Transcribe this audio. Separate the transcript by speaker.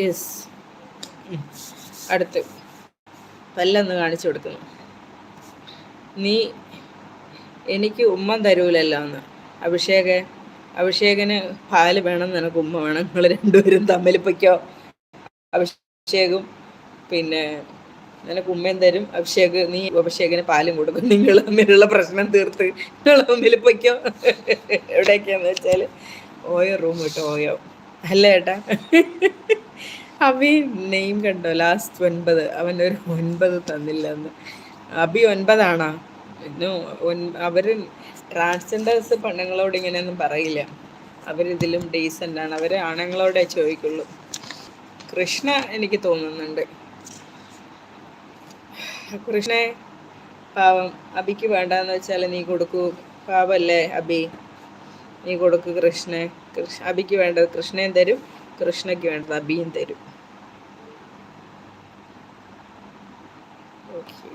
Speaker 1: Yes. അടുത്ത് പല്ലൊന്ന് കാണിച്ചു കൊടുക്കുന്നു. നീ എനിക്ക് ഉമ്മ തരൂലല്ലോ എന്ന്. അഭിഷേകന് പാല് വേണം, നിനക്ക് ഉമ്മ വേണം, നിങ്ങൾ രണ്ടുപേരും തമ്മിൽ പൊയ്ക്കോ. അഭിഷേകും പിന്നെ നിനക്ക് ഉമ്മയും തരും, നീ അഭിഷേകിന് പാലും കൊടുക്കും, നിങ്ങൾ തമ്മിലുള്ള പ്രശ്നം തീർത്ത് നിങ്ങൾ തമ്മിൽ പൊയ്ക്കോ. എവിടേക്കാന്ന് വെച്ചാൽ ഓയോ റൂം കിട്ടോ, ഓയോ അല്ല ഏട്ടാ. അഭി നെയിം കണ്ടോ, ലാസ്റ്റ് 9. അവനൊരു 9 തന്നില്ല എന്ന്. അഭി 9 അവർ ട്രാൻസ്ജെൻഡേഴ്സ് പെണ്ണുങ്ങളോട് ഇങ്ങനെയൊന്നും പറയില്ല. അവരിതിലും ഡീസൻ്റാണ്. അവർ ആണുങ്ങളോടെ ചോദിക്കുള്ളൂ. കൃഷ്ണ എനിക്ക് തോന്നുന്നുണ്ട്. കൃഷ്ണേ പാവം, അബിക്ക് വേണ്ടാന്ന് വെച്ചാൽ നീ കൊടുക്കൂ. പാവല്ലേ അബി, നീ കൊടുക്കൂ കൃഷ്ണ. അബിക്ക് വേണ്ടത് കൃഷ്ണയും തരും, കൃഷ്ണയ്ക്ക് വേണ്ടത് അബിയും തരും. ഓക്കെ.